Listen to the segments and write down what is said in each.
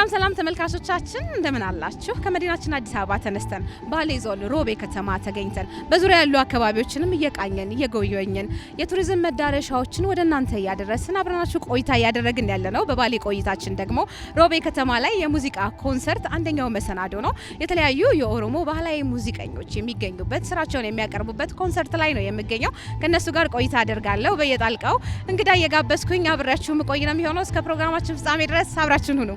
ሰላም ተመልካቾቻችን እንደምን አላችሁ? ከመዲናችን አዲስ አበባ ተነስተን ባሌ ዞን ሮቤ ከተማ ተገኝተን በዙሪያ ያሉ አካባቢዎችንም እየቃኘን እየጎበኘን የቱሪዝም መዳረሻዎችን ወደ እናንተ ያደረስን አብረናችሁ ቆይታ ያደረግን ያለነው። በባሌ ቆይታችን ደግሞ ሮቤ ከተማ ላይ የሙዚቃ ኮንሰርት አንደኛው መሰናዶ ነው። የተለያዩ የኦሮሞ ባህላዊ ሙዚቀኞች የሚገኙበት ስራቸውን የሚያቀርቡበት ኮንሰርት ላይ ነው የሚገኘው። ከነሱ ጋር ቆይታ አደርጋለሁ። በየጣልቃው እንግዳ እየጋበዝኩኝ አብሬያችሁ ቆይ ነው የሚሆነው። እስከ ፕሮግራማችን ፍጻሜ ድረስ አብራችሁን ሁኑ።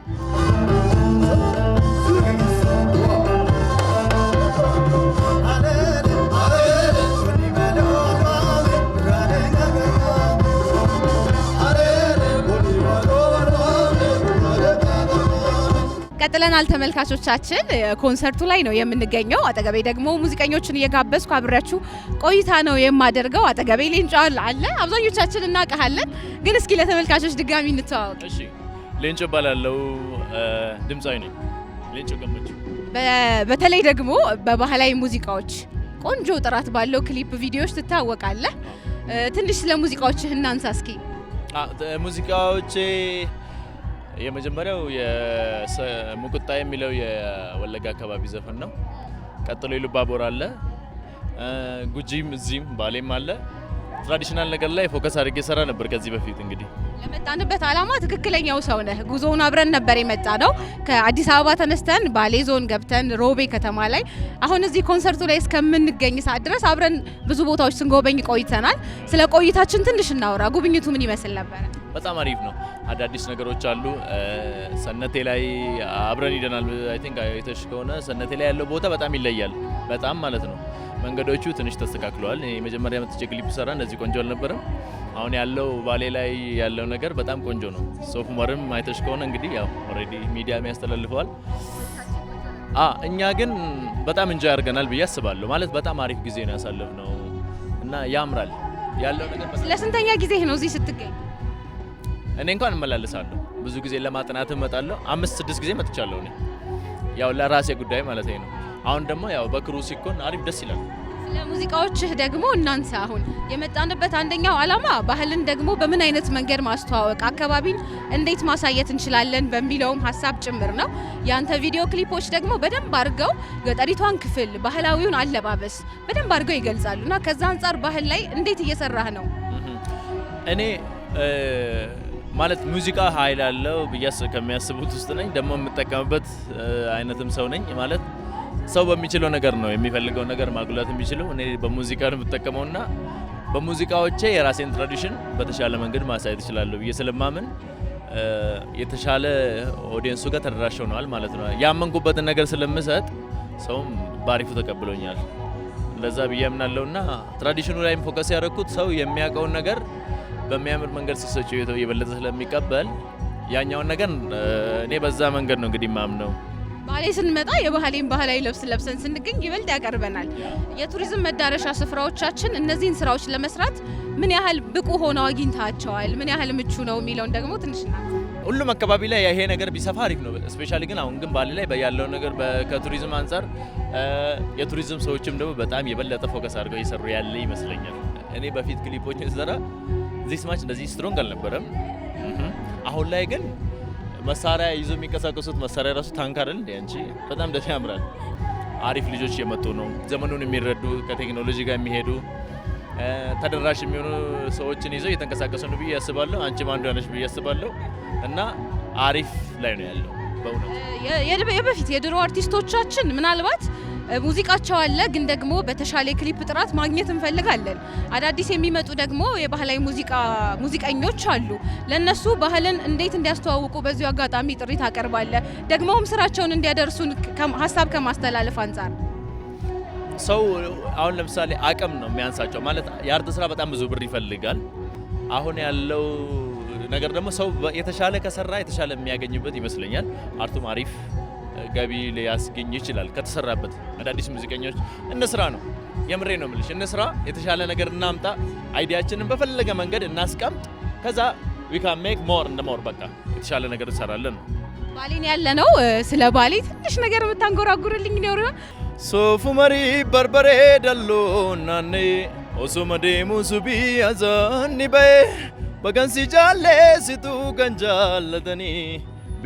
ቀጥለናል ተመልካቾቻችን። ኮንሰርቱ ላይ ነው የምንገኘው። አጠገቤ ደግሞ ሙዚቀኞችን እየጋበዝኩ አብሬያችሁ ቆይታ ነው የማደርገው። አጠገቤ ሌንጮ አለ። አብዛኞቻችን እናውቃለን፣ ግን እስኪ ለተመልካቾች ድጋሚ እንተዋወቅ። እሺ፣ ሌንጮ እባላለሁ። ድምጻዊ ነኝ። ሌንጮ ገመቹ። በተለይ ደግሞ በባህላዊ ሙዚቃዎች ቆንጆ ጥራት ባለው ክሊፕ ቪዲዮዎች ትታወቃለህ። ትንሽ ስለ ሙዚቃዎችህ እናንሳ እስኪ። ሙዚቃዎቼ የመጀመሪያው ሙቁጣ የሚለው የወለጋ አካባቢ ዘፈን ነው። ቀጥሎ ኢሉባቦር አለ፣ ጉጂም እዚህም ባሌም አለ። ትራዲሽናል ነገር ላይ ፎከስ አድርጌ ሰራ ነበር ከዚህ በፊት። እንግዲህ ለመጣንበት አላማ ትክክለኛው ሰው ነህ። ጉዞውን አብረን ነበር የመጣ ነው። ከአዲስ አበባ ተነስተን ባሌ ዞን ገብተን ሮቤ ከተማ ላይ አሁን እዚህ ኮንሰርቱ ላይ እስከምንገኝ ሰዓት ድረስ አብረን ብዙ ቦታዎች ስንጎበኝ ቆይተናል። ስለ ቆይታችን ትንሽ እናውራ። ጉብኝቱ ምን ይመስል ነበር? በጣም አሪፍ ነው። አዳዲስ ነገሮች አሉ። ሰነቴ ላይ አብረን ሄደናል። አይ ቲንክ አይተሽ ከሆነ ሰነቴ ላይ ያለው ቦታ በጣም ይለያል። በጣም ማለት ነው። መንገዶቹ ትንሽ ተስተካክለዋል። የመጀመሪያ መጥቼ ክሊፕ ሰራ እንደዚህ ቆንጆ አልነበረም። አሁን ያለው ባሌ ላይ ያለው ነገር በጣም ቆንጆ ነው። ሶፍ ዑመርም አይተሽ ከሆነ እንግዲህ ያው ኦልሬዲ ሚዲያም ያስተላልፈዋል። እኛ ግን በጣም እንጆይ አድርገናል ብዬ አስባለሁ። ማለት በጣም አሪፍ ጊዜ ነው ያሳለፍነው እና ያምራል ያለው ነገር። ለስንተኛ ጊዜ ነው እዚህ ስትገኝ? እኔ እንኳን እመላለሳለሁ። ብዙ ጊዜ ለማጥናት እመጣለሁ። 5-6 ጊዜ መጥቻለሁ። እኔ ያው ለራሴ ጉዳይ ማለት ነው። አሁን ደግሞ ያው በክሩ ሲኮን አሪፍ ደስ ይላል። ስለ ሙዚቃዎችህ ደግሞ እናንተ አሁን የመጣንበት አንደኛው አላማ ባህልን ደግሞ በምን አይነት መንገድ ማስተዋወቅ፣ አካባቢን እንዴት ማሳየት እንችላለን በሚለውም ሀሳብ ጭምር ነው። ያንተ ቪዲዮ ክሊፖች ደግሞ በደንብ አድርገው ገጠሪቷን ክፍል ባህላዊውን አለባበስ በደንብ አድርገው ይገልጻሉና ከዛ አንጻር ባህል ላይ እንዴት እየሰራህ ነው? እኔ ማለት ሙዚቃ ኃይል አለው ብያስ ከሚያስቡት ውስጥ ነኝ። ደግሞ የምጠቀምበት አይነትም ሰው ነኝ። ማለት ሰው በሚችለው ነገር ነው የሚፈልገው ነገር ማጉላት የሚችለው። እኔ በሙዚቃ ነው የምጠቀመውና በሙዚቃዎቼ የራሴን ትራዲሽን በተሻለ መንገድ ማሳየት እችላለሁ ብዬ ስለማምን የተሻለ ኦዲየንሱ ጋር ተደራሽ ሆነዋል ማለት ነው። ያመንኩበትን ነገር ስለምሰጥ ሰውም ባሪፉ ተቀብሎኛል። ለዛ ብዬ አምናለሁና ትራዲሽኑ ላይም ፎከስ ያደረኩት ሰው የሚያውቀውን ነገር በሚያምር መንገድ ሲሰጪው የበለጠ ስለሚቀበል ያኛውን ነገር እኔ በዛ መንገድ ነው እንግዲህ ማምነው። ባሌ ስንመጣ የባህሌን ባህላዊ ልብስ ለብሰን ስንገኝ ይበልጥ ያቀርበናል። የቱሪዝም መዳረሻ ስፍራዎቻችን እነዚህን ስራዎች ለመስራት ምን ያህል ብቁ ሆነው አግኝታቸዋል፣ ምን ያህል ምቹ ነው የሚለውን ደግሞ ትንሽና ሁሉም አካባቢ ላይ ይሄ ነገር ቢሰፋ አሪፍ ነው። ስፔሻሊ ግን አሁን ግን ባሌ ላይ ያለው ነገር ከቱሪዝም አንጻር የቱሪዝም ሰዎችም ደግሞ በጣም የበለጠ ፎከስ አድርገው እየሰሩ ያለ ይመስለኛል። እኔ በፊት ክሊፖችን ስሰራ ዚስ ማች እንደዚህ ስትሮንግ አልነበረም። አሁን ላይ ግን መሳሪያ ይዞ የሚንቀሳቀሱት መሳሪያ ራሱ ታንክ አይደል እንዴ? አንቺ በጣም ደስ ያምራል። አሪፍ ልጆች እየመጡ ነው። ዘመኑን የሚረዱ ከቴክኖሎጂ ጋር የሚሄዱ ተደራሽ የሚሆኑ ሰዎችን ይዘው እየተንቀሳቀሱ ነው ብዬ አስባለሁ። አንቺም አንዷ ነሽ ብዬ አስባለሁ እና አሪፍ ላይ ነው ያለው በእውነት። የበፊት የድሮ አርቲስቶቻችን ምናልባት ሙዚቃቸው አለ፣ ግን ደግሞ በተሻለ ክሊፕ ጥራት ማግኘት እንፈልጋለን። አዳዲስ የሚመጡ ደግሞ የባህላዊ ሙዚቀኞች አሉ። ለነሱ ባህልን እንዴት እንዲያስተዋውቁ በዚሁ አጋጣሚ ጥሪ ታቀርባለህ? ደግሞም ስራቸውን እንዲያደርሱን ሀሳብ ከማስተላለፍ አንጻር ሰው አሁን ለምሳሌ አቅም ነው የሚያንሳቸው። ማለት የአርት ስራ በጣም ብዙ ብር ይፈልጋል። አሁን ያለው ነገር ደግሞ ሰው የተሻለ ከሰራ የተሻለ የሚያገኝበት ይመስለኛል። አርቱም አሪፍ ገቢ ሊያስገኝ ይችላል ከተሰራበት። አዳዲስ ሙዚቀኞች እንስራ ነው የምሬ ነው የምልሽ። እንስራ፣ የተሻለ ነገር እናምጣ፣ አይዲያችንን በፈለገ መንገድ እናስቀምጥ። ከዛ we can make more and more በቃ የተሻለ ነገር እንሰራለን። ባሌን ያለ ነው። ስለ ባሌ ትንሽ ነገር የምታንጎራጉርልኝ ነው? ሶፍ ዑመር በርበሬ ደሎ ናኔ ኦሶመ ደሙ ሱቢ አዛኒ በ በገንሲ ጃሌ ሲቱ ገንጃለተኒ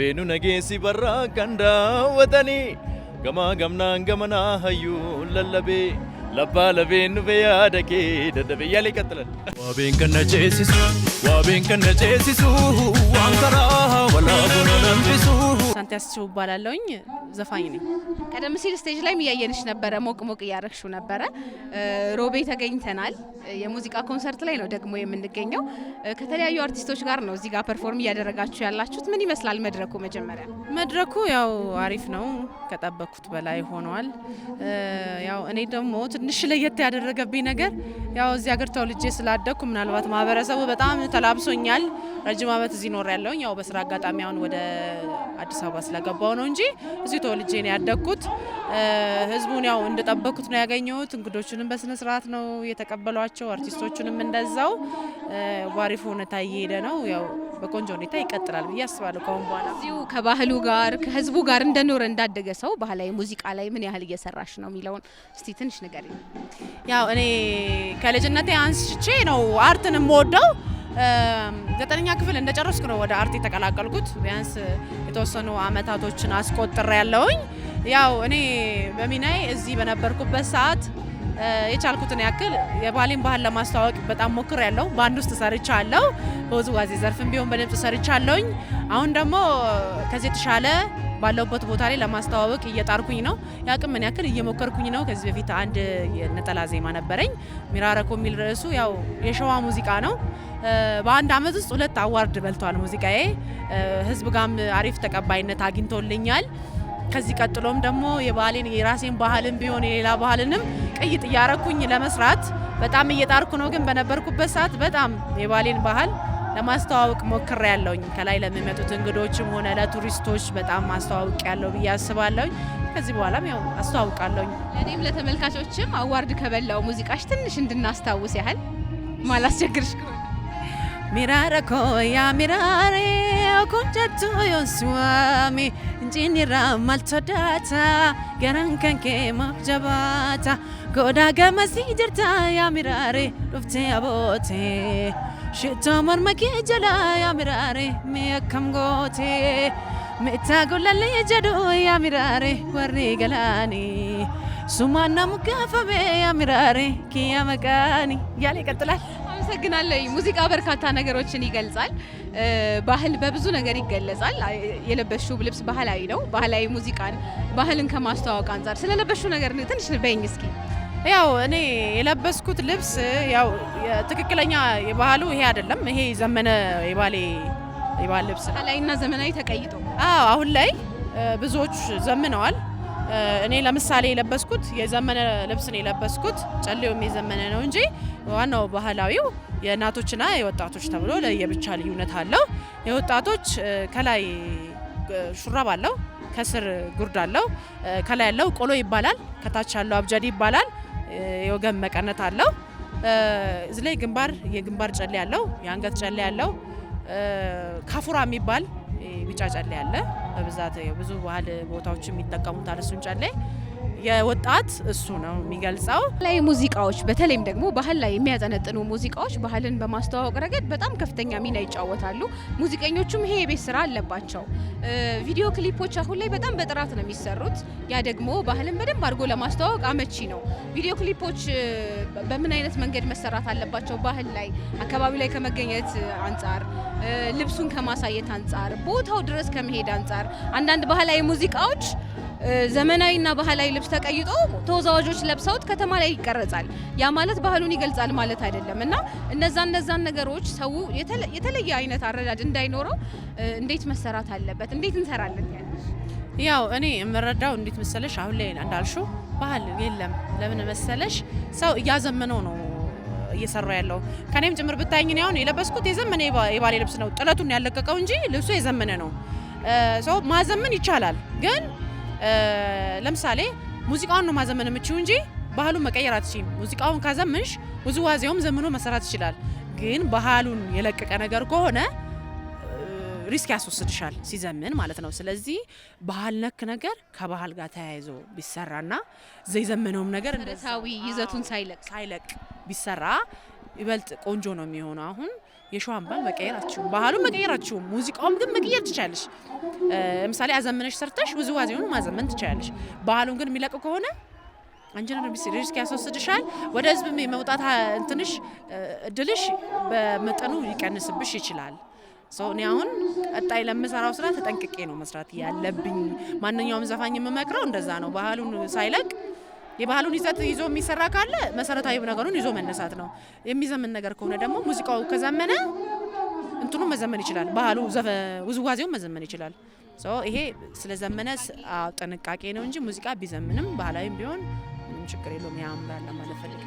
Beenu nageessi barraa kan daawwatanii gamaa gamnaan gamanaa hayyuu lallabee labbaa labeen dhufe yaada kee dadhabee yaalee qaxalan. Waabeen kan na ceesisu waan karaa walaa buna nambisu. ሳንቲ አስችው እባላለሁኝ ዘፋኝ ነኝ። ቀደም ሲል ስቴጅ ላይ እያየንሽ ነበረ፣ ሞቅ ሞቅ እያረግሽው ነበረ። ሮቤ ተገኝተናል። የሙዚቃ ኮንሰርት ላይ ነው ደግሞ የምንገኘው። ከተለያዩ አርቲስቶች ጋር ነው እዚህ ጋር ፐርፎርም እያደረጋችሁ ያላችሁት። ምን ይመስላል መድረኩ? መጀመሪያ መድረኩ ያው አሪፍ ነው፣ ከጠበቅኩት በላይ ሆኗል። ያው እኔ ደግሞ ትንሽ ለየት ያደረገብኝ ነገር ያው እዚህ ሀገር ተወልጄ ስላደኩ ምናልባት ማህበረሰቡ በጣም ተላብሶኛል። ረጅም ዓመት እዚህ ኖር ያለውኝ ያው በስራ አጋጣሚ አሁን ወደ አዲስ አበባ ስለገባው ነው እንጂ እዚህ ተወልጄ ነው ያደኩት። ህዝቡን ያው እንደጠበኩት ነው ያገኘሁት። እንግዶቹንም በስነ ስርዓት ነው የተቀበሏቸው፣ አርቲስቶቹንም እንደዛው ባሪፍ ሁኔታ እየሄደ ነው። ያው በቆንጆ ሁኔታ ይቀጥላል ብዬ አስባለሁ። ከአሁን በኋላ እዚሁ ከባህሉ ጋር ከህዝቡ ጋር እንደኖረ እንዳደገ ሰው ባህላዊ ሙዚቃ ላይ ምን ያህል እየሰራሽ ነው የሚለውን እስቲ ትንሽ ንገሪኝ። ያው እኔ ከልጅነቴ አንስቼ ነው አርትን የምወደው። 9ኛ ክፍል እንደጨረስኩ ነው ወደ አርት የተቀላቀልኩት። ቢያንስ የተወሰኑ አመታቶችን አስቆጥሬ ያለውኝ። ያው እኔ በሚናይ እዚህ በነበርኩበት ሰዓት የቻልኩትን ያክል የባሌን ባህል ለማስተዋወቅ በጣም ሞክር ያለው። ባንድ ውስጥ ሰርቻለሁ፣ በውዝዋዜ ዘርፍም ቢሆን በድምጽ ሰርቻለሁኝ። አሁን ደግሞ ከዚህ የተሻለ ባለውበት ቦታ ላይ ለማስተዋወቅ እየጣርኩኝ ነው። ያቅም ምን ያክል እየሞከርኩኝ ነው። ከዚህ በፊት አንድ የነጠላ ዜማ ነበረኝ ሚራረኮ የሚል ርዕሱ ያው የሸዋ ሙዚቃ ነው። በአንድ አመት ውስጥ 2 አዋርድ በልቷል ሙዚቃዬ። ህዝብ ጋም አሪፍ ተቀባይነት አግኝቶልኛል። ከዚህ ቀጥሎም ደግሞ የባሌን የራሴን ባህልም ቢሆን የሌላ ባህልንም ቅይጥ እያረኩኝ ለመስራት በጣም እየጣርኩ ነው። ግን በነበርኩበት ሰዓት በጣም የባሌን ባህል ለማስተዋወቅ ሞክሬ ያለውኝ። ከላይ ለሚመጡት እንግዶችም ሆነ ለቱሪስቶች በጣም ማስተዋወቅ ያለው ብዬ አስባለሁኝ። ከዚህ በኋላም ያው አስተዋውቃለሁኝ። እኔም ለተመልካቾችም አዋርድ ከበላው ሙዚቃሽ ትንሽ እንድናስታውስ ያህል ማላስቸግርሽ ከሆነ ሚራረኮ ያ ሚራሬ ኮንጀቱ ዮስዋሚ እንጂኒራ ማልቶዳታ ገራን ከንኬ ማፍጀባታ ጎዳ ገመሲ ጅርታ ያ ሚራሬ ዱፍቴ አቦቴ ሽቶ ሞርመኬ ጀላ ያ ሚራሬ ሚያከም ጎቴ ሚታ ጎላለ ጀዶ ያ ሚራሬ ወሪ ገላኒ ሱማና ሙጋፈቤ ያ ሚራሬ ኪያ መቃኒ ያለ ይቀጥላል። አመሰግናለሁ። ሙዚቃ በርካታ ነገሮችን ይገልጻል። ባህል በብዙ ነገር ይገለጻል። የለበሽው ልብስ ባህላዊ ነው። ባህላዊ ሙዚቃን ባህልን ከማስተዋወቅ አንፃር ስለለበሽው ነገር ትንሽ በይኝ እስኪ። ያው እኔ የለበስኩት ልብስ ያው ትክክለኛ የባህሉ ይሄ አይደለም። ይሄ ዘመነ የባህል ልብስ ባህላዊና ዘመናዊ ተቀይጦ አሁን ላይ ብዙዎች ዘምነዋል። እኔ ለምሳሌ የለበስኩት የዘመነ ልብስ ነው የለበስኩት። ጨሌውም የዘመነ ነው እንጂ ዋናው ባህላዊው የእናቶችና የወጣቶች ተብሎ ለየብቻ ልዩነት አለው። የወጣቶች ከላይ ሹራብ አለው፣ ከስር ጉርድ አለው። ከላይ ያለው ቆሎ ይባላል፣ ከታች ያለው አብጃዲ ይባላል። የወገን መቀነት አለው። እዚህ ላይ የግንባር ጨሌ ያለው፣ የአንገት ጨሌ ያለው፣ ካፉራ የሚባል ቢጫ ጨሌ ያለ በብዛት ብዙ ባህል ቦታዎች የሚጠቀሙት እሱን ጨሌ የወጣት እሱ ነው የሚገልጸው። ላይ ሙዚቃዎች በተለይም ደግሞ ባህል ላይ የሚያጠነጥኑ ሙዚቃዎች ባህልን በማስተዋወቅ ረገድ በጣም ከፍተኛ ሚና ይጫወታሉ። ሙዚቀኞቹም ይሄ የቤት ስራ አለባቸው። ቪዲዮ ክሊፖች አሁን ላይ በጣም በጥራት ነው የሚሰሩት። ያ ደግሞ ባህልን በደንብ አድርጎ ለማስተዋወቅ አመቺ ነው። ቪዲዮ ክሊፖች በምን አይነት መንገድ መሰራት አለባቸው? ባህል ላይ አካባቢ ላይ ከመገኘት አንጻር፣ ልብሱን ከማሳየት አንጻር፣ ቦታው ድረስ ከመሄድ አንጻር አንዳንድ ባህላዊ ሙዚቃዎች ዘመናዊና ባህላዊ ልብስ ተቀይጦ ተወዛዋዦች ለብሰውት ከተማ ላይ ይቀረጻል። ያ ማለት ባህሉን ይገልጻል ማለት አይደለም እና እነዛን ነገሮች ሰው የተለየ አይነት አረዳድ እንዳይኖረው እንዴት መሰራት አለበት? እንዴት እንሰራለን ያለሽ? ያው እኔ የምረዳው እንዴት መሰለሽ፣ አሁን ላይ እንዳልሽው ባህል የለም። ለምን መሰለሽ ሰው እያዘመነው ነው እየሰራ ያለው። ከኔም ጭምር ብታይኝ ነው የለበስኩት የዘመነ የባሌ ልብስ ነው። ጥለቱን ያለቀቀው እንጂ ልብሱ የዘመነ ነው። ሰው ማዘመን ይቻላል ግን ለምሳሌ ሙዚቃውን ነው ማዘመን የምችው እንጂ ባህሉን መቀየር አትችይም። ሙዚቃውን ካዘመንሽ ውዝዋዜውም ዘመኑ መሰራት ይችላል። ግን ባህሉን የለቀቀ ነገር ከሆነ ሪስክ ያስወስድሻል ሲዘምን ማለት ነው። ስለዚህ ባህል ነክ ነገር ከባህል ጋር ተያይዞ ቢሰራና የዘመነውም ነገር እንደታዊ ይዘቱን ሳይለቅ ቢሰራ ይበልጥ ቆንጆ ነው የሚሆነው። አሁን የሸዋን ባህል መቀየር አትችሉም፣ ባህሉን መቀየር አትችሉም። ሙዚቃውም ግን መቀየር ትችላለሽ። ለምሳሌ አዘመነሽ ሰርተሽ ውዝዋዜውን ማዘመን ትችላለሽ። ባህሉን ግን የሚለቅ ከሆነ አንጀነር ሪስክ ያስወስድሻል። ወደ ህዝብ የመውጣት እንትንሽ እድልሽ በመጠኑ ሊቀንስብሽ ይችላል። እኔ አሁን ቀጣይ ለምሰራው ስራ ተጠንቅቄ ነው መስራት ያለብኝ። ማንኛውም ዘፋኝ የምመክረው እንደዛ ነው። ባህሉን ሳይለቅ የባህሉን ይዘት ይዞ የሚሰራ ካለ መሰረታዊ ነገሩን ይዞ መነሳት ነው። የሚዘምን ነገር ከሆነ ደግሞ ሙዚቃው ከዘመነ እንትኑ መዘመን ይችላል። ባህሉ ውዝዋዜውን መዘመን ይችላል። ይሄ ስለዘመነ ጥንቃቄ ነው እንጂ ሙዚቃ ቢዘምንም ባህላዊም ቢሆን ምንም ችግር የለውም። ያምራል ማለት ፈልግ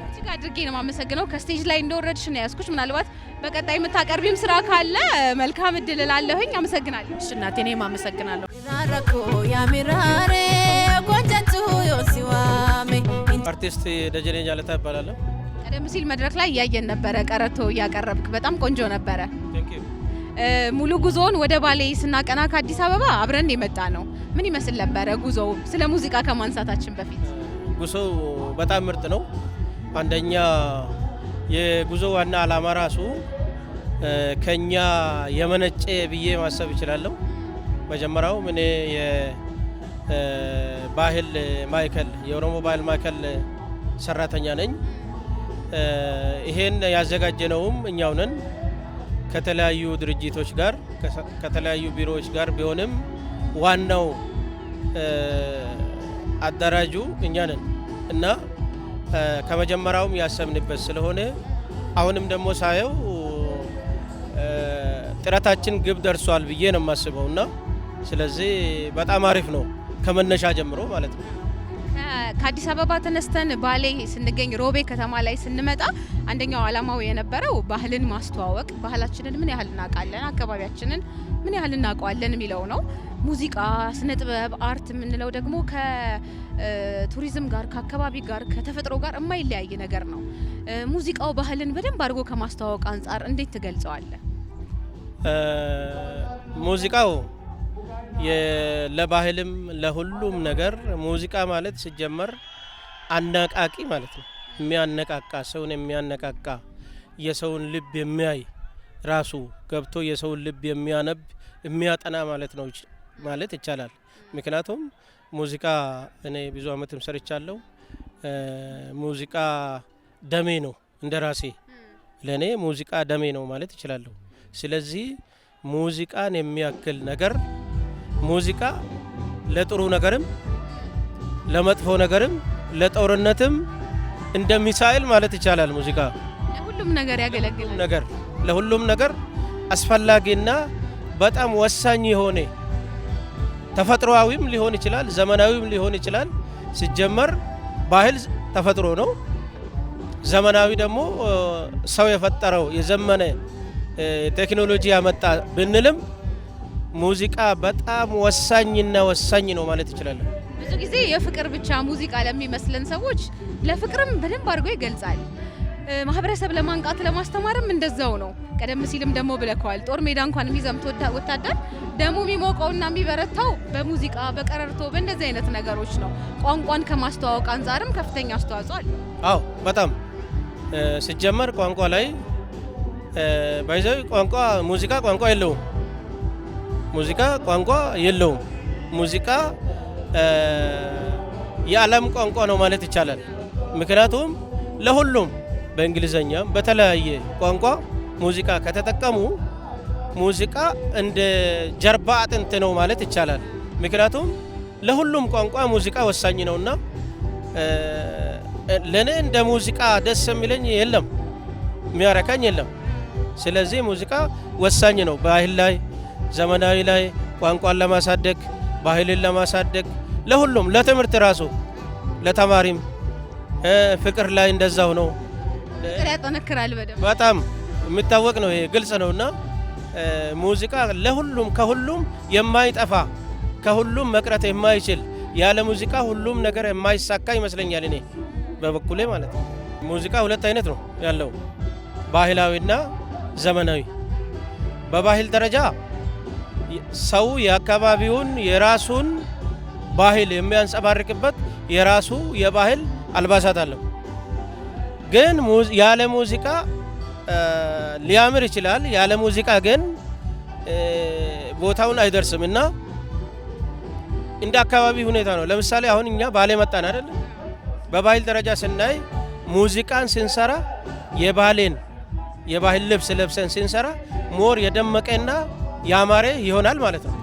እጅግ አድርጌ ነው የማመሰግነው። ከስቴጅ ላይ እንደወረድሽ ነው ያስኩሽ። ምናልባት በቀጣይ የምታቀርቢም ስራ ካለ መልካም እድል እላለሁኝ። አመሰግናለሁ። እሺ እናቴ፣ እኔም አመሰግናለሁ። አርቲስት ደጀኔ ጃለታ ይባላል። ቀደም ሲል መድረክ ላይ እያየን ነበረ፣ ቀረርቶ እያቀረብክ በጣም ቆንጆ ነበረ። ሙሉ ጉዞውን ወደ ባሌ ስናቀና ከአዲስ አበባ አብረን የመጣ ነው። ምን ይመስል ነበረ ጉዞው? ስለ ሙዚቃ ከማንሳታችን በፊት ጉዞው በጣም ምርጥ ነው። አንደኛ የጉዞ ዋና ዓላማ ራሱ ከኛ የመነጨ ብዬ ማሰብ እችላለሁ። መጀመሪያው እኔ የባህል ማዕከል የኦሮሞ ባህል ማዕከል ሰራተኛ ነኝ። ይሄን ያዘጋጀነውም እኛው ነን ከተለያዩ ድርጅቶች ጋር ከተለያዩ ቢሮዎች ጋር ቢሆንም ዋናው አደራጁ እኛ ነን እና ከመጀመሪያውም ያሰብንበት ስለሆነ አሁንም ደግሞ ሳየው ጥረታችን ግብ ደርሷል ብዬ ነው የማስበው እና ስለዚህ በጣም አሪፍ ነው ከመነሻ ጀምሮ ማለት ነው። ከአዲስ አበባ ተነስተን ባሌ ስንገኝ ሮቤ ከተማ ላይ ስንመጣ አንደኛው ዓላማው የነበረው ባህልን ማስተዋወቅ፣ ባህላችንን ምን ያህል እናውቃለን፣ አካባቢያችንን ምን ያህል እናውቀዋለን የሚለው ነው። ሙዚቃ፣ ስነ ጥበብ፣ አርት የምንለው ደግሞ ከቱሪዝም ጋር ከአካባቢ ጋር ከተፈጥሮ ጋር የማይለያይ ነገር ነው። ሙዚቃው ባህልን በደንብ አድርጎ ከማስተዋወቅ አንጻር እንዴት ትገልጸዋለህ? ሙዚቃው ለባህልም ለሁሉም ነገር ሙዚቃ ማለት ሲጀመር አነቃቂ ማለት ነው። የሚያነቃቃ ሰውን የሚያነቃቃ የሰውን ልብ የሚያይ ራሱ ገብቶ የሰውን ልብ የሚያነብ የሚያጠና ማለት ነው ማለት ይቻላል። ምክንያቱም ሙዚቃ እኔ ብዙ አመትም ሰርቻለሁ። ሙዚቃ ደሜ ነው። እንደራሴ ለኔ ሙዚቃ ደሜ ነው ማለት ይችላለሁ። ስለዚህ ሙዚቃን የሚያክል ነገር ሙዚቃ ለጥሩ ነገርም ለመጥፎ ነገርም ለጦርነትም እንደ ሚሳኤል ማለት ይቻላል። ሙዚቃ ለሁሉም ነገር ያገለግላል። ለሁሉም ነገር አስፈላጊና በጣም ወሳኝ የሆነ ተፈጥሮአዊም ሊሆን ይችላል፣ ዘመናዊም ሊሆን ይችላል። ሲጀመር ባህል ተፈጥሮ ነው። ዘመናዊ ደግሞ ሰው የፈጠረው የዘመነ ቴክኖሎጂ ያመጣ ብንልም ሙዚቃ በጣም ወሳኝና ወሳኝ ነው ማለት ይችላል። ብዙ ጊዜ የፍቅር ብቻ ሙዚቃ ለሚመስለን ሰዎች ለፍቅርም በደንብ አድርጎ ይገልጻል። ማህበረሰብ ለማንቃት ለማስተማርም እንደዛው ነው። ቀደም ሲልም ደግሞ ብለከዋል። ጦር ሜዳ እንኳን የሚዘምት ወታደር ደሙ የሚሞቀውና የሚበረታው በሙዚቃ በቀረርቶ በእንደዚህ አይነት ነገሮች ነው። ቋንቋን ከማስተዋወቅ አንጻርም ከፍተኛ አስተዋጽኦ አለ። አዎ በጣም ሲጀመር ቋንቋ ላይ ባይዘው ቋንቋ ሙዚቃ ቋንቋ የለውም። ሙዚቃ ቋንቋ የለውም። ሙዚቃ የዓለም ቋንቋ ነው ማለት ይቻላል። ምክንያቱም ለሁሉም በእንግሊዘኛም በተለያየ ቋንቋ ሙዚቃ ከተጠቀሙ ሙዚቃ እንደ ጀርባ አጥንት ነው ማለት ይቻላል። ምክንያቱም ለሁሉም ቋንቋ ሙዚቃ ወሳኝ ነውና ለኔ እንደ ሙዚቃ ደስ የሚለኝ የለም፣ የሚያረካኝ የለም። ስለዚህ ሙዚቃ ወሳኝ ነው። ባህል ላይ ዘመናዊ ላይ ቋንቋን ለማሳደግ ባህልን ለማሳደግ ለሁሉም ለትምህርት ራሱ ለተማሪም ፍቅር ላይ እንደዛው ነው። ፍቅር ያጠነክራል በደንብ በጣም የሚታወቅ ነው። ይሄ ግልጽ ነውና ሙዚቃ ለሁሉም ከሁሉም የማይጠፋ ከሁሉም መቅረት የማይችል ያለ ሙዚቃ ሁሉም ነገር የማይሳካ ይመስለኛል እኔ በበኩሌ ማለት ነው። ሙዚቃ ሁለት አይነት ነው ያለው፣ ባህላዊና ዘመናዊ። በባህል ደረጃ ሰው የአካባቢውን የራሱን ባህል የሚያንጸባርቅበት የራሱ የባህል አልባሳት አለው። ግን ያለ ሙዚቃ ሊያምር ይችላል። ያለ ሙዚቃ ግን ቦታውን አይደርስም እና እንደ አካባቢ ሁኔታ ነው። ለምሳሌ አሁን እኛ ባሌ መጣን አይደል? በባህል ደረጃ ስናይ ሙዚቃን ስንሰራ የባህል ልብስ ለብሰን ስንሰራ ሞር የደመቀና ያማረ ይሆናል ማለት ነው።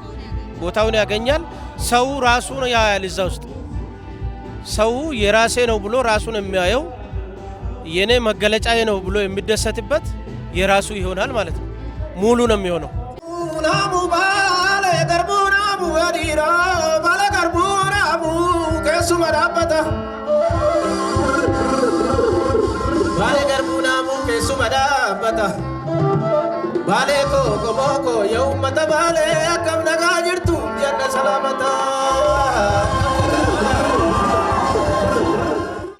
ቦታውን ያገኛል። ሰው ራሱ ነው ያያል። እዛ ውስጥ ሰው የራሴ ነው ብሎ ራሱን የሚያየው የኔ መገለጫዬ ነው ብሎ የሚደሰትበት የራሱ ይሆናል ማለት ነው። ሙሉ ነው የሚሆነው። Baale ko komoko yawmata baale akkam nagaa jirtu janna salaamata.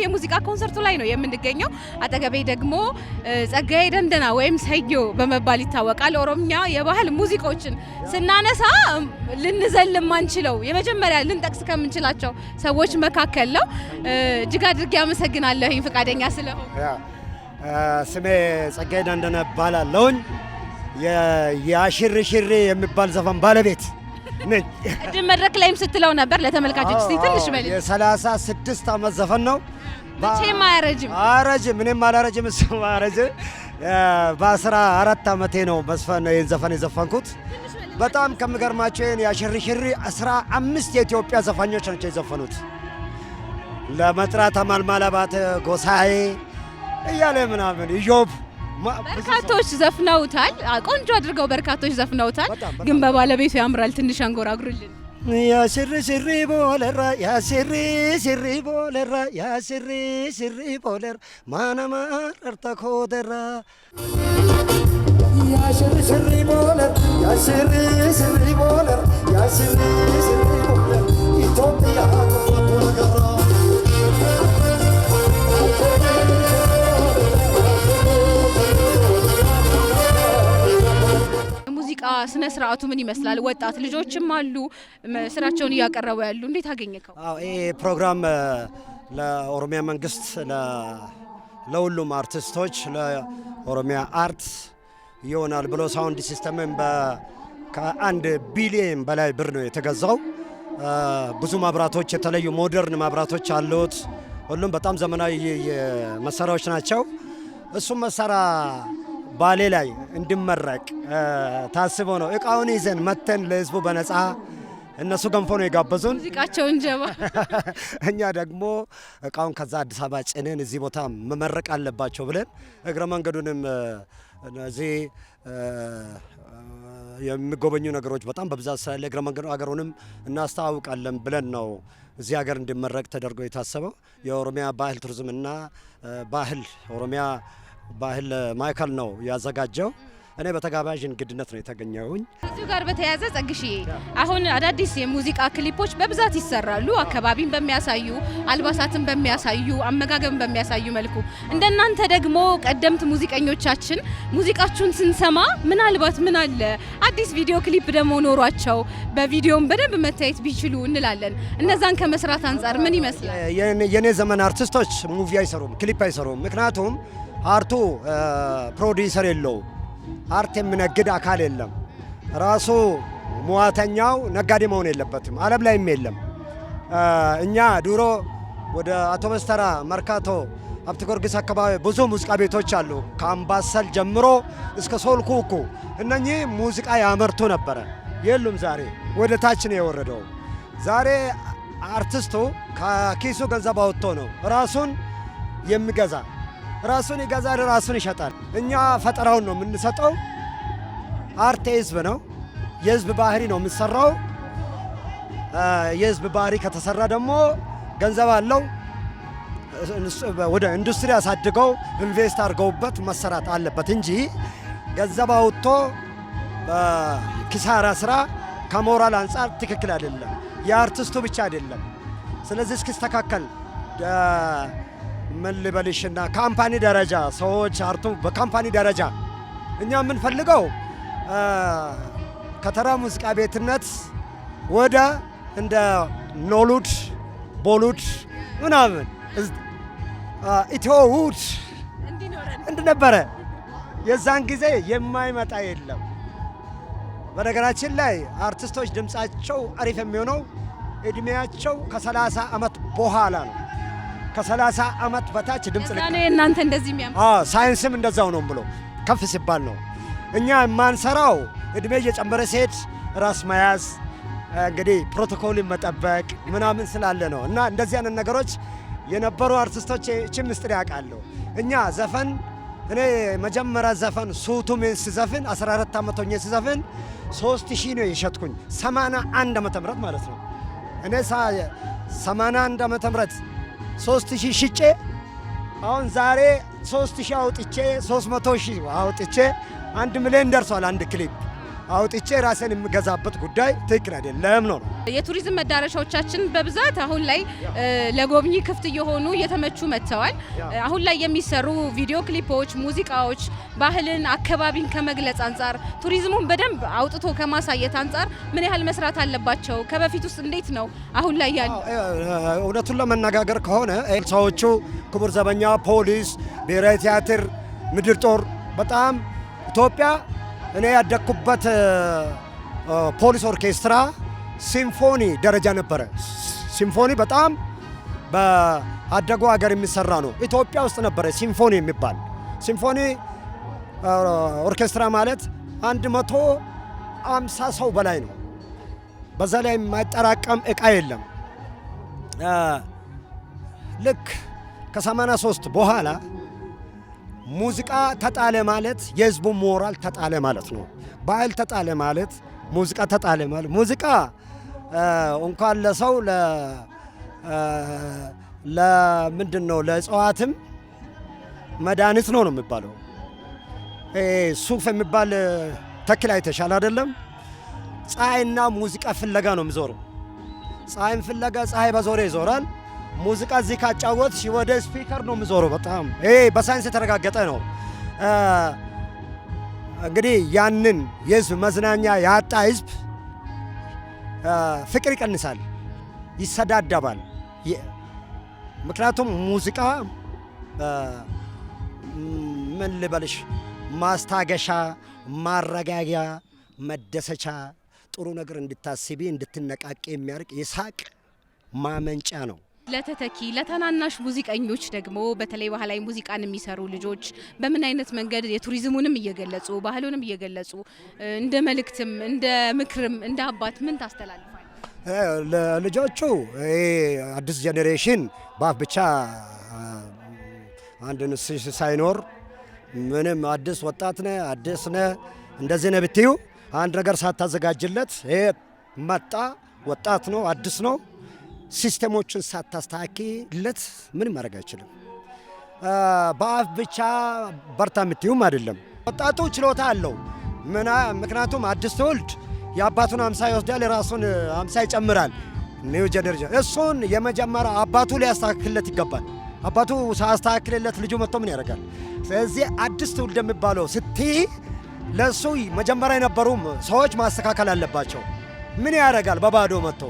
የሙዚቃ ኮንሰርቱ ላይ ነው የምንገኘው። አጠገቤ ደግሞ ጸጋዬ ደንደና ወይም ሰዮ በመባል ይታወቃል። ኦሮምኛ የባህል ሙዚቃዎችን ስናነሳ ልንዘል ማንችለው የመጀመሪያ ልንጠቅስ ከምንችላቸው ሰዎች መካከል ነው። እጅግ አድርጌ አመሰግናለሁ ፈቃደኛ ስለሆነ። ስሜ ጸጋዬ ደንደና እባላለሁኝ። የአሽርሽሬ የሚባል ዘፈን ባለቤት ነኝ። ቅድም መድረክ ላይም ስትለው ነበር። ለተመልካቾች እስቲ ትንሽ በል። የ36 ዓመት ዘፈን ነው። መቼም አያረጅም። እኔም አላረጅም፣ እሱም አያረጅም። በ14 ዓመቴ ነው ይህን ዘፈን የዘፈንኩት። በጣም ከሚገርማቸው የአሽርሽሬ 15 የኢትዮጵያ ዘፋኞች ናቸው የዘፈኑት። ለመጥራት አማልማላባት ጎሳዬ እያለ ምናምን ኢዮብ በርካቶች ዘፍነውታል። ቆንጆ አድርገው በርካቶች ዘፍነውታል። ግን በባለቤቱ ያምራል። ትንሽ አንጎራጉሩልን። ያስሪ ስሪ ቦለራ ያስሪ ስሪ ቦለራ ያስሪ ስሪ ቦለራ ማናማ እርተኮደራ ያስሪ ስሪ ቦለራ ያስሪ ስሪ ቦለራ ያስሪ ስሪ ቦለራ ኢትዮጵያ ኮቶገራ ስነ ስርዓቱ ምን ይመስላል? ወጣት ልጆችም አሉ ስራቸውን እያቀረቡ ያሉ። እንዴት አገኘከው? ይሄ ፕሮግራም ለኦሮሚያ መንግስት ለሁሉም አርቲስቶች ለኦሮሚያ አርት ይሆናል ብሎ ሳውንድ ሲስተምን ከ1 ቢሊዮን በላይ ብር ነው የተገዛው። ብዙ መብራቶች፣ የተለዩ ሞደርን መብራቶች አሉት። ሁሉም በጣም ዘመናዊ መሳሪያዎች ናቸው። እሱም መሳሪያ ባሌ ላይ እንዲመረቅ ታስቦ ነው። እቃውን ይዘን መተን ለህዝቡ በነፃ እነሱ ገንፎ ነው የጋበዙን። ሙዚቃቸውን ጀባ እኛ ደግሞ እቃውን ከዛ አዲስ አበባ ጭነን እዚህ ቦታ መመረቅ አለባቸው ብለን እግረ መንገዱንም እዚህ የሚጎበኙ ነገሮች በጣም በብዛት ስላለ እግረ መንገዱ ሀገሩንም እናስተዋውቃለን ብለን ነው እዚህ ሀገር እንዲመረቅ ተደርጎ የታሰበው። የኦሮሚያ ባህል ቱሪዝምና ኦሮሚያ ባህል ማዕከል ነው ያዘጋጀው። እኔ በተጋባዥ እንግድነት ነው የተገኘሁኝ። እዚሁ ጋር በተያያዘ ጸግሽዬ፣ አሁን አዳዲስ የሙዚቃ ክሊፖች በብዛት ይሰራሉ። አካባቢን በሚያሳዩ አልባሳትን በሚያሳዩ አመጋገብን በሚያሳዩ መልኩ እንደናንተ ደግሞ ቀደምት ሙዚቀኞቻችን ሙዚቃችሁን ስንሰማ ምናልባት ምን አለ አዲስ ቪዲዮ ክሊፕ ደግሞ ኖሯቸው በቪዲዮም በደንብ መታየት ቢችሉ እንላለን። እነዛን ከመስራት አንጻር ምን ይመስላል? የኔ ዘመን አርቲስቶች ሙቪ አይሰሩም፣ ክሊፕ አይሰሩም። ምክንያቱም አርቱ ፕሮዲውሰር የለው፣ አርት የሚነግድ አካል የለም። ራሱ ሙያተኛው ነጋዴ መሆን የለበትም። ዓለም ላይም የለም። እኛ ድሮ ወደ አውቶቡስ ተራ፣ መርካቶ፣ ሀብተ ጊዮርጊስ አካባቢ ብዙ ሙዚቃ ቤቶች አሉ። ከአምባሰል ጀምሮ እስከ ሶልኩኩ እነኚህ ሙዚቃ ያመርቱ ነበረ። የሉም። ዛሬ ወደ ታች ነው የወረደው። ዛሬ አርቲስቱ ከኪሱ ገንዘብ አውጥቶ ነው ራሱን የሚገዛ። ራሱን ይገዛል፣ ራሱን ይሸጣል። እኛ ፈጠራውን ነው የምንሰጠው። አርት የህዝብ ነው፣ የህዝብ ባህሪ ነው የሚሰራው። የህዝብ ባህሪ ከተሰራ ደግሞ ገንዘብ አለው። ወደ ኢንዱስትሪ አሳድገው ኢንቨስት አድርገውበት መሰራት አለበት እንጂ ገንዘብ አውጥቶ ኪሳራ ስራ ከሞራል አንጻር ትክክል አይደለም። የአርቲስቱ ብቻ አይደለም። ስለዚህ እስኪስተካከል ምን ልበልሽና ካምፓኒ ደረጃ ሰዎች አርቱ በካምፓኒ ደረጃ እኛ የምንፈልገው ከተራ ሙዚቃ ቤትነት ወደ እንደ ኖሉድ ቦሉድ ምናምን ኢትዮውድ እንድነበረ የዛን ጊዜ የማይመጣ የለም። በነገራችን ላይ አርቲስቶች ድምጻቸው አሪፍ የሚሆነው እድሜያቸው ከ30 ዓመት በኋላ ነው። ከ30 ዓመት በታች ድምጽ ለካ ነው እናንተ እንደዚህ የሚያም ሳይንስም እንደዛው ነው ብሎ ከፍ ሲባል ነው። እኛ የማንሰራው እድሜ እየጨመረ ሲሄድ ራስ መያዝ እንግዲህ ፕሮቶኮልን መጠበቅ ምናምን ስላለ ነው። እና እንደዚህ አይነት ነገሮች የነበሩ አርቲስቶች እቺ ምስጢር ያውቃሉ። እኛ ዘፈን እኔ መጀመሪያ ዘፈን ሱቱሜን ስዘፍን 14 ዓመት ሆኜ ስዘፍን 3000 ነው የሸጥኩኝ 81 ዓመተ ምህረት ማለት ነው። እኔ 81 ዓመተ ምህረት 3000 ሽጬ አሁን ዛሬ 3000 አውጥቼ 300,000 አውጥቼ 1 ሚሊዮን ደርሷል። አንድ ክሊፕ አውጥቼ ራሴን የምገዛበት ጉዳይ ትክክል አይደለም ነው። የቱሪዝም መዳረሻዎቻችን በብዛት አሁን ላይ ለጎብኚ ክፍት እየሆኑ እየተመቹ መጥተዋል። አሁን ላይ የሚሰሩ ቪዲዮ ክሊፖች፣ ሙዚቃዎች ባህልን፣ አካባቢን ከመግለጽ አንጻር ቱሪዝሙን በደንብ አውጥቶ ከማሳየት አንጻር ምን ያህል መስራት አለባቸው? ከበፊት ውስጥ እንዴት ነው አሁን ላይ ያሉ? እውነቱን ለመነጋገር ከሆነ ሰዎቹ ክቡር ዘበኛ፣ ፖሊስ፣ ብሔራዊ ቲያትር፣ ምድር ጦር በጣም ኢትዮጵያ እኔ ያደግኩበት ፖሊስ ኦርኬስትራ ሲምፎኒ ደረጃ ነበረ። ሲምፎኒ በጣም በአደጉ ሀገር የሚሰራ ነው። ኢትዮጵያ ውስጥ ነበረ ሲምፎኒ የሚባል። ሲምፎኒ ኦርኬስትራ ማለት 150 ሰው በላይ ነው። በዛ ላይ የማይጠራቀም እቃ የለም። ልክ ከ83 በኋላ ሙዚቃ ተጣለ ማለት የህዝቡ ሞራል ተጣለ ማለት ነው። ባህል ተጣለ ማለት ሙዚቃ ተጣለ ማለት ሙዚቃ እንኳን ለሰው ለምንድን ነው ለእጽዋትም መድኃኒት ነው የሚባለው። ሱፍ የሚባል ተክል አይተሻል አይደለም? ፀሐይና ሙዚቃ ፍለጋ ነው የሚዞረው። ፀሐይን ፍለጋ ፀሐይ በዞሬ ይዞራል። ሙዚቃ እዚህ ካጫወት ወደ ስፒከር ነው የሚዞረው። በጣም ይሄ በሳይንስ የተረጋገጠ ነው። እንግዲህ ያንን የህዝብ መዝናኛ ያጣ ህዝብ ፍቅር ይቀንሳል፣ ይሰዳደባል። ምክንያቱም ሙዚቃ ምን ልበልሽ ማስታገሻ፣ ማረጋጊያ፣ መደሰቻ፣ ጥሩ ነገር እንድታስቢ እንድትነቃቂ የሚያርቅ የሳቅ ማመንጫ ነው። ለተተኪ ለታናናሽ ሙዚቀኞች ደግሞ በተለይ ባህላዊ ሙዚቃን የሚሰሩ ልጆች በምን አይነት መንገድ የቱሪዝሙንም እየገለጹ ባህሉንም እየገለጹ እንደ መልእክትም እንደ ምክርም እንደ አባት ምን ታስተላልፋል? ለልጆቹ አዲስ ጄኔሬሽን በአፍ ብቻ አንድ ሳይኖር ምንም አዲስ ወጣት ነህ አዲስ ነህ እንደዚህ ነህ ብትዩ አንድ ነገር ሳታዘጋጅለት ይሄ መጣ ወጣት ነው አዲስ ነው ሲስተሞችን ሳታስተካክለት ምን ማድረግ አይችልም። በአፍ ብቻ በርታ የምትዩም አይደለም። ወጣቱ ችሎታ አለው። ምክንያቱም አዲስ ትውልድ የአባቱን 50 ይወስዳል፣ የራሱን 50 ይጨምራል። ኒው ጀነሬሽን እሱን የመጀመሪያ አባቱ ሊያስተካክልለት ይገባል። አባቱ ሳያስተካክልለት ልጁ መጥቶ ምን ያደርጋል? ስለዚህ አዲስ ትውልድ የሚባለው ስትይ ለሱ መጀመሪያ የነበሩ ሰዎች ማስተካከል አለባቸው። ምን ያደርጋል? በባዶ መጥቶ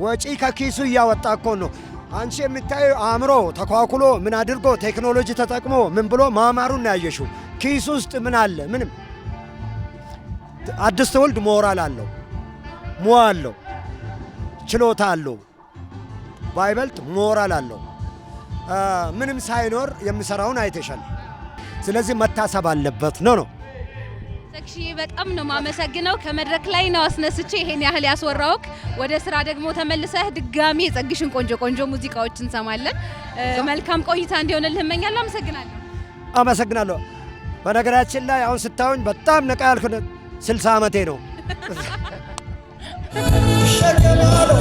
ወጪ ከኪሱ እያወጣ እኮ ነው። አንቺ የምታዩ አእምሮ ተኳኩሎ ምን አድርጎ ቴክኖሎጂ ተጠቅሞ ምን ብሎ ማማሩን ያየሽው ኪሱ ውስጥ ምን አለ? ምንም። አዲስ ትውልድ ሞራል አለው፣ ሙያ አለው፣ ችሎታ አለው፣ ባይበልጥ ሞራል አለው። ምንም ሳይኖር የሚሰራውን አይተሻል። ስለዚህ መታሰብ አለበት ነው። ዘክሺ በጣም ነው ማመሰግነው። ከመድረክ ላይ ነው አስነስቼ ይሄን ያህል ያስወራውክ። ወደ ስራ ደግሞ ተመልሰህ ድጋሚ የጸግሽን ቆንጆ ቆንጆ ሙዚቃዎች እንሰማለን። መልካም ቆይታ እንዲሆንልህ እመኛለሁ። አመሰግናለሁ። በነገራችን ላይ አሁን ስታዩኝ በጣም ነቃ ያልኩት 60 ዓመቴ ነው። ሸከማሎ